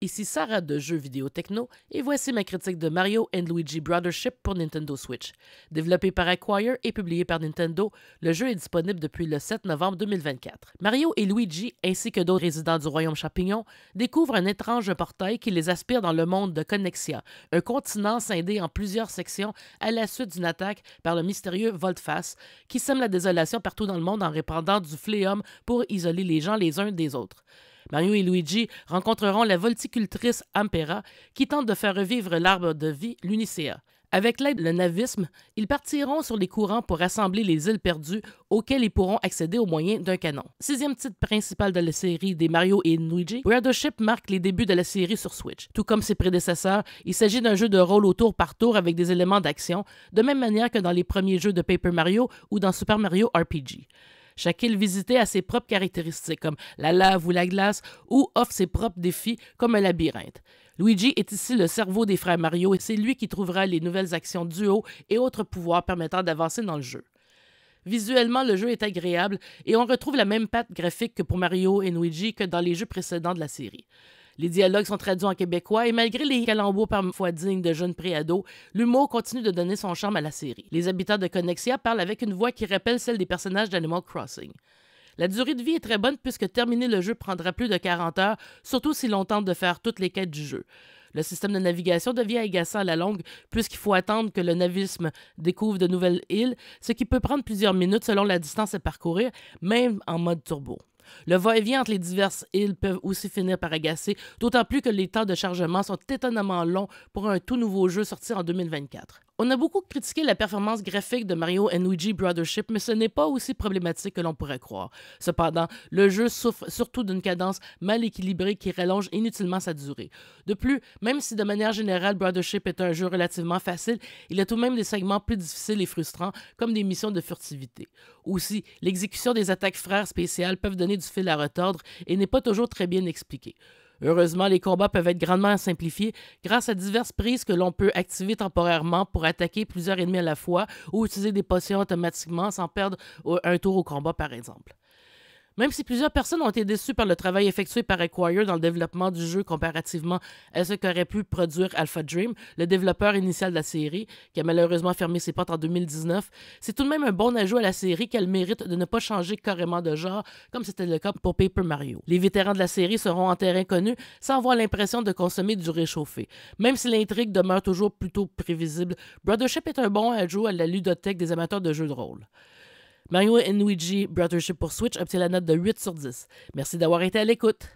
Ici Sarah de Jeux Vidéo Techno et voici ma critique de Mario & Luigi Brothership pour Nintendo Switch. Développé par Acquire et publié par Nintendo, le jeu est disponible depuis le 7 novembre 2024. Mario et Luigi, ainsi que d'autres résidents du Royaume Champignon, découvrent un étrange portail qui les aspire dans le monde de Connexia, un continent scindé en plusieurs sections à la suite d'une attaque par le mystérieux Volteface, qui sème la désolation partout dans le monde en répandant du fléum pour isoler les gens les uns des autres. Mario et Luigi rencontreront la volticultrice Ampera qui tente de faire revivre l'arbre de vie, l'Unicea. Avec l'aide du navisme, ils partiront sur les courants pour rassembler les îles perdues auxquelles ils pourront accéder au moyen d'un canon. Sixième titre principal de la série des Mario et Luigi, Brothership marque les débuts de la série sur Switch. Tout comme ses prédécesseurs, il s'agit d'un jeu de rôle au tour par tour avec des éléments d'action, de même manière que dans les premiers jeux de Paper Mario ou dans Super Mario RPG. Chaque île visitée a ses propres caractéristiques, comme la lave ou la glace, ou offre ses propres défis, comme un labyrinthe. Luigi est ici le cerveau des frères Mario et c'est lui qui trouvera les nouvelles actions duo et autres pouvoirs permettant d'avancer dans le jeu. Visuellement, le jeu est agréable et on retrouve la même patte graphique que pour Mario et Luigi que dans les jeux précédents de la série. Les dialogues sont traduits en québécois et malgré les calembours parfois dignes de jeunes préados, l'humour continue de donner son charme à la série. Les habitants de Connexia parlent avec une voix qui rappelle celle des personnages d'Animal Crossing. La durée de vie est très bonne puisque terminer le jeu prendra plus de 40 heures, surtout si l'on tente de faire toutes les quêtes du jeu. Le système de navigation devient agaçant à la longue puisqu'il faut attendre que le navisme découvre de nouvelles îles, ce qui peut prendre plusieurs minutes selon la distance à parcourir, même en mode turbo. Le va-et-vient entre les diverses îles peuvent aussi finir par agacer, d'autant plus que les temps de chargement sont étonnamment longs pour un tout nouveau jeu sorti en 2024. On a beaucoup critiqué la performance graphique de Mario & Luigi Brothership, mais ce n'est pas aussi problématique que l'on pourrait croire. Cependant, le jeu souffre surtout d'une cadence mal équilibrée qui rallonge inutilement sa durée. De plus, même si de manière générale Brothership est un jeu relativement facile, il a tout de même des segments plus difficiles et frustrants, comme des missions de furtivité. Aussi, l'exécution des attaques frères spéciales peuvent donner du fil à retordre et n'est pas toujours très bien expliquée. Heureusement, les combats peuvent être grandement simplifiés grâce à diverses prises que l'on peut activer temporairement pour attaquer plusieurs ennemis à la fois ou utiliser des potions automatiquement sans perdre un tour au combat, par exemple. Même si plusieurs personnes ont été déçues par le travail effectué par Acquire dans le développement du jeu comparativement à ce qu'aurait pu produire Alpha Dream, le développeur initial de la série, qui a malheureusement fermé ses portes en 2019, c'est tout de même un bon ajout à la série qui a le mérite de ne pas changer carrément de genre, comme c'était le cas pour Paper Mario. Les vétérans de la série seront en terrain connu sans avoir l'impression de consommer du réchauffé. Même si l'intrigue demeure toujours plutôt prévisible, Brothership est un bon ajout à la ludothèque des amateurs de jeux de rôle. Mario & Luigi Brothership pour Switch obtient la note de 8 sur 10. Merci d'avoir été à l'écoute.